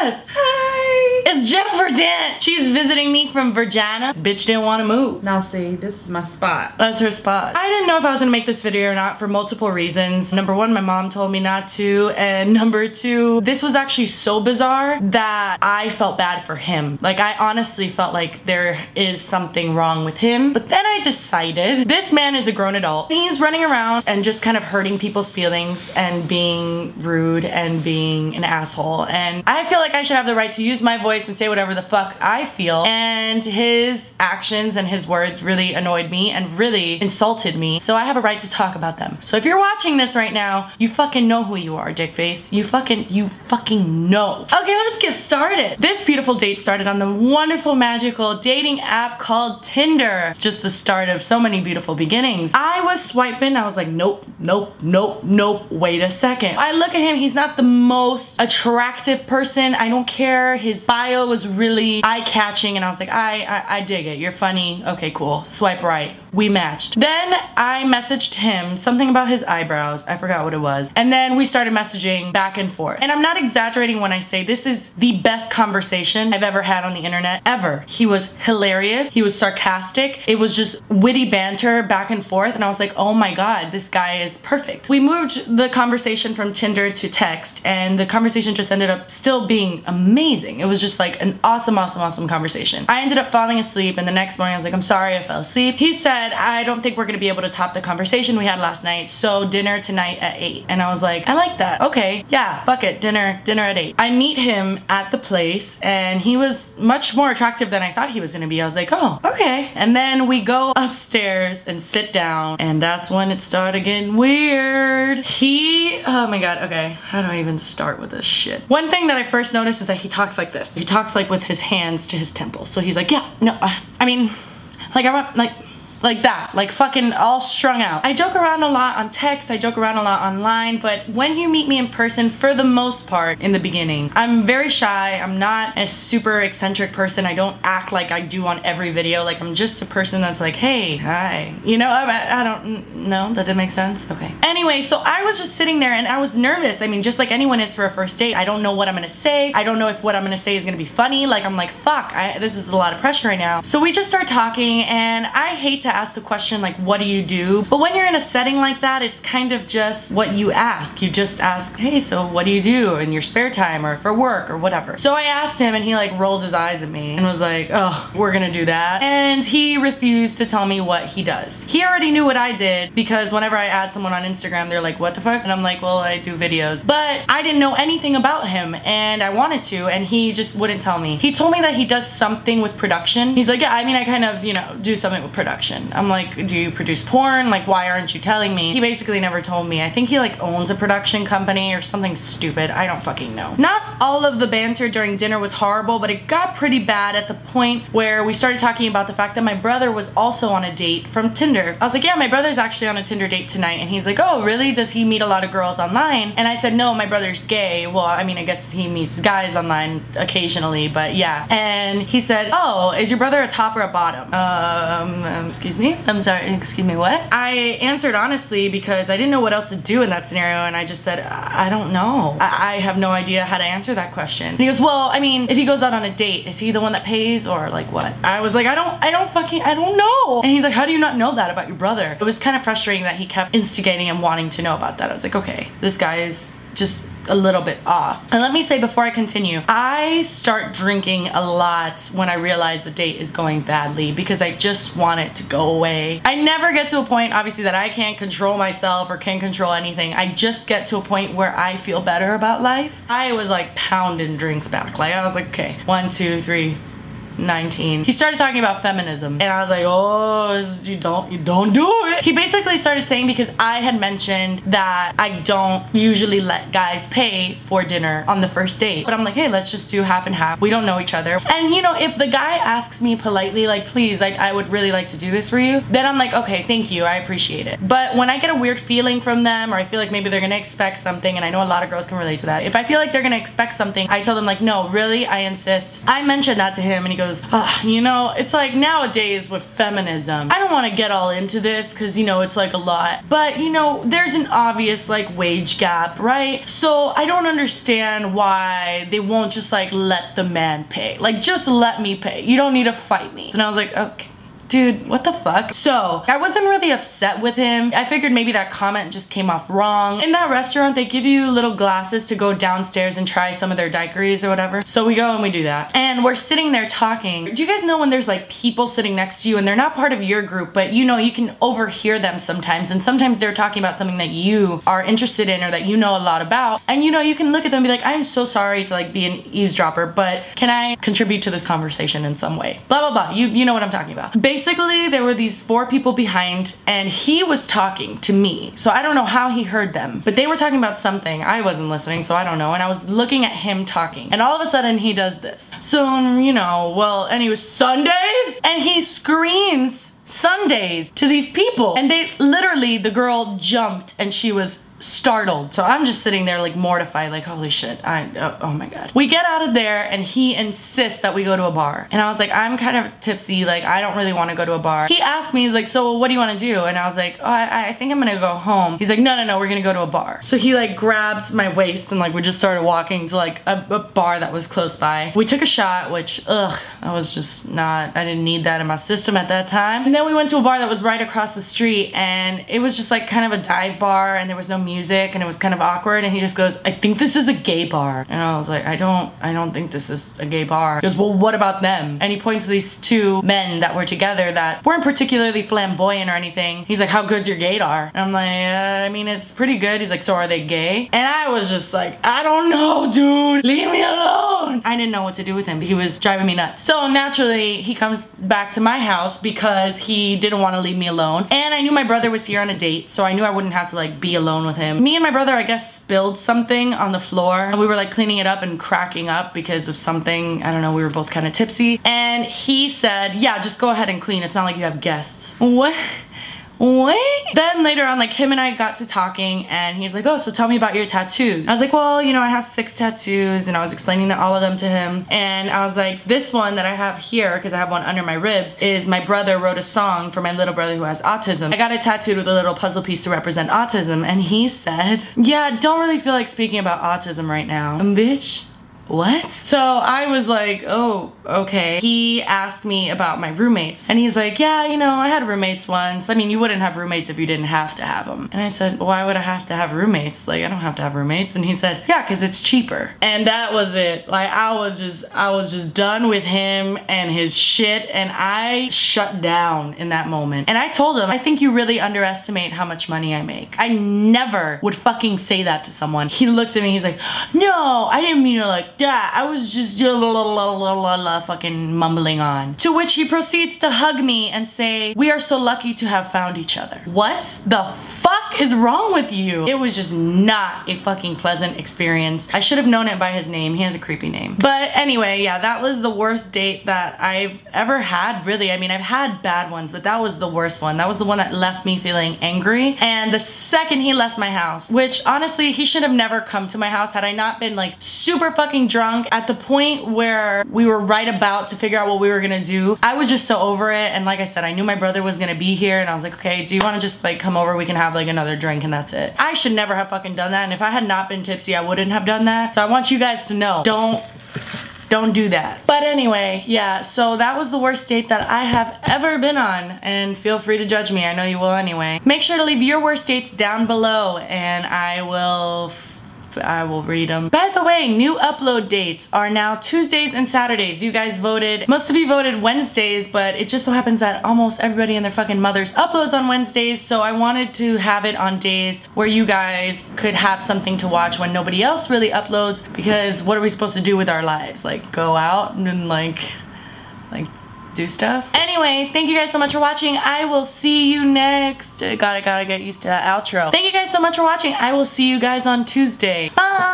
guest. Hi. It's Jennifer Dent. She's visiting me from Virginia. Bitch didn't want to move. Now see, this is my spot. That's her spot. I didn't know if I was gonna make this video or not for multiple reasons. Number one, my mom told me not to, and number two, this was actually so bizarre that I felt bad for him. Like, I honestly felt like there is something wrong with him. But then I decided this man is a grown adult. He's running around and just kind of hurting people's feelings and being rude and being an asshole. And I feel like I should have the right to use my voice and say whatever the fuck I feel. And his actions and his words really annoyed me and really insulted me. So I have a right to talk about them. So if you're watching this right now, you fucking know who you are, dickface. You fucking know. Okay, let's get started. This beautiful date started on the wonderful, magical dating app called Tinder. It's just the start of so many beautiful beginnings. I was swiping, I was like, nope, nope, nope, nope, wait a second. I look at him, he's not the most attractive person. I don't care. His bio was really eye-catching and I was like, I dig it. You're funny. Okay, cool. Swipe right. We matched. Then I messaged him something about his eyebrows. I forgot what it was. And then we started messaging back and forth. And I'm not exaggerating when I say this is the best conversation I've ever had on the internet, ever. He was hilarious. He was sarcastic. It was just witty banter back and forth. And I was like, oh my God, this guy is perfect. We moved the conversation from Tinder to text and the conversation just ended up still being amazing. It was just like an awesome, awesome, awesome conversation. I ended up falling asleep and the next morning I was like, I'm sorry I fell asleep. He said, I don't think we're gonna be able to top the conversation we had last night, so dinner tonight at 8. And I was like, I like that. Okay, yeah, fuck it, dinner at 8. I meet him at the place and he was much more attractive than I thought he was gonna be. I was like, oh, okay. And then we go upstairs and sit down and that's when it started getting weird. Oh my God, okay, how do I even start with this shit? One thing that I first noticed is that he talks like this. He talks like with his hands to his temples. So he's like, yeah, no, I mean, like I want, like that, like fucking all strung out. I joke around a lot on text, I joke around a lot online, but when you meet me in person, for the most part, in the beginning, I'm very shy, I'm not a super eccentric person, I don't act like I do on every video, like I'm just a person that's like, hey, hi. You know, I don't know, that didn't make sense? Okay. Anyway, so I was just sitting there and I was nervous. I mean, just like anyone is for a first date, I don't know what I'm gonna say. I don't know if what I'm gonna say is gonna be funny. Like, I'm like, fuck, this is a lot of pressure right now. So we just start talking and I hate to ask the question like, what do you do? But when you're in a setting like that, it's kind of just what you ask. You just ask, hey, so what do you do in your spare time or for work or whatever? So I asked him and he like rolled his eyes at me and was like, oh, we're gonna do that. And he refused to tell me what he does. He already knew what I did because whenever I add someone on Instagram, they're like, what the fuck? And I'm like, well, I do videos. But I didn't know anything about him and I wanted to and he just wouldn't tell me. He told me that he does something with production. He's like, yeah, I mean, I kind of, you know, do something with production. I'm like, do you produce porn? Like, why aren't you telling me? He basically never told me. I think he like owns a production company or something stupid. I don't fucking know. Not all of the banter during dinner was horrible, but it got pretty bad at the point where we started talking about the fact that my brother was also on a date from Tinder. I was like, yeah, my brother's actually on a Tinder date tonight. And he's like, oh, really? Does he meet a lot of girls online? And I said, no, my brother's gay. Well, I mean, I guess he meets guys online occasionally, but yeah. And he said, oh, is your brother a top or a bottom? Excuse me? I'm sorry, excuse me, what? I answered honestly because I didn't know what else to do in that scenario and I just said, I don't know. I have no idea how to answer that question. And he goes, well, I mean, if he goes out on a date, is he the one that pays or like what? I was like, I don't know. And he's like, how do you not know that about your brother? It was kind of frustrating that he kept instigating and wanting to know about that. I was like, okay, this guy is just a little bit off. And let me say before I continue, I start drinking a lot when I realize the date is going badly because I just want it to go away. I never get to a point, obviously, that I can't control myself or can't control anything. I just get to a point where I feel better about life. I was like pounding drinks back. Like I was like, okay, 1, 2, 3, 19. He started talking about feminism and I was like, oh, you don't do it. He basically started saying because I had mentioned that I don't usually let guys pay for dinner on the first date. But I'm like, hey, let's just do half and half. We don't know each other. And you know, if the guy asks me politely, like, please, I would really like to do this for you, then I'm like, okay, thank you, I appreciate it. But when I get a weird feeling from them or I feel like maybe they're gonna expect something, and I know a lot of girls can relate to that, if I feel like they're gonna expect something, I tell them like, no, really, I insist. I mentioned that to him and he goes, goes, you know, it's like nowadays with feminism, I don't want to get all into this because, you know, it's like a lot, but you know, there's an obvious like wage gap, right? So I don't understand why they won't just like let the man pay. Like, just let me pay. You don't need to fight me. And I was like, okay. Dude, what the fuck? So, I wasn't really upset with him. I figured maybe that comment just came off wrong. In that restaurant, they give you little glasses to go downstairs and try some of their daiquiris or whatever. So we go and we do that. And we're sitting there talking. Do you guys know when there's like people sitting next to you and they're not part of your group, but you know, you can overhear them sometimes, and sometimes they're talking about something that you are interested in or that you know a lot about, and you know, you can look at them and be like, I'm so sorry to like be an eavesdropper, but can I contribute to this conversation in some way? Blah, blah, blah. You know what I'm talking about. Basically, there were these 4 people behind and he was talking to me. So I don't know how he heard them, but they were talking about something. I wasn't listening, so I don't know. And I was looking at him talking. And all of a sudden he does this. So, you know, well, and he was Sundays? And he screams Sundays to these people. And they literally, the girl jumped and she was startled. So I'm just sitting there like mortified, like holy shit, oh my god. We get out of there and he insists that we go to a bar. And I was like, I'm kind of tipsy, like I don't really want to go to a bar. He asked me, he's like, so what do you want to do? And I was like, oh, I think I'm gonna go home. He's like, no, we're gonna go to a bar. So he like grabbed my waist and like we just started walking to like a bar that was close by. We took a shot, which I was just not, I didn't need that in my system at that time. And then we went to a bar that was right across the street and it was just like kind of a dive bar and there was no music and it was kind of awkward, and he just goes, I think this is a gay bar. And I was like, I don't think this is a gay bar. He goes, well, what about them? And he points to these 2 men that were together that weren't particularly flamboyant or anything. He's like, how good's your gaydar? And I'm like, I mean, it's pretty good. He's like, so are they gay? And I was just like, I don't know, dude, leave me alone. I didn't know what to do with him. He was driving me nuts. So naturally he comes back to my house because he didn't want to leave me alone, and I knew my brother was here on a date, so I knew I wouldn't have to like be alone with him. Me and my brother, I guess, spilled something on the floor and we were like cleaning it up and cracking up because of something. I don't know, we were both kind of tipsy, and he said, yeah, just go ahead and clean. It's not like you have guests. What? Then later on, like him and I got to talking and he's like, oh, so tell me about your tattoos. I was like, well, you know, I have 6 tattoos, and I was explaining all of them to him. And I was like, this one that I have here, because I have one under my ribs, is my brother wrote a song for my little brother who has autism. I got it tattooed with a little puzzle piece to represent autism. And he said, yeah, don't really feel like speaking about autism right now. Bitch. What? So I was like, oh, okay. He asked me about my roommates and he's like, yeah, you know, I had roommates once. I mean, you wouldn't have roommates if you didn't have to have them. And I said, why would I have to have roommates? Like, I don't have to have roommates. And he said, yeah, because it's cheaper. And that was it. Like, I was just done with him and his shit, and I shut down in that moment. And I told him, I think you really underestimate how much money I make. I never would fucking say that to someone. He looked at me, he's like, no, I didn't mean it like that. I was just fucking mumbling on. To which he proceeds to hug me and say, we are so lucky to have found each other. What the fuck is wrong with you? It was just not a fucking pleasant experience. I should have known it by his name. He has a creepy name. But anyway, yeah, that was the worst date that I've ever had, really. I mean, I've had bad ones, but that was the worst one. That was the one that left me feeling angry. And the second he left my house, which honestly, he should have never come to my house had I not been like super fucking drunk at the point where we were right about to figure out what we were gonna do. I was just so over it, and like I said, I knew my brother was gonna be here, and I was like, okay, do you wanna just like come over, we can have like another drink, and that's it. I should never have fucking done that, and if I had not been tipsy, I wouldn't have done that. So I want you guys to know, don't do that. But anyway, yeah, so that was the worst date that I have ever been on, and feel free to judge me, I know you will anyway. Make sure to leave your worst dates down below, and I will read them. By the way, new upload dates are now Tuesdays and Saturdays. You guys voted, most of you voted Wednesdays, but it just so happens that almost everybody and their fucking mothers uploads on Wednesdays, so I wanted to have it on days where you guys could have something to watch when nobody else really uploads, because what are we supposed to do with our lives? Like, go out and like do stuff? Anyway, thank you guys so much for watching. I will see you next. Gotta get used to that outro. Thank you guys so much for watching. I will see you guys on Tuesday. Bye!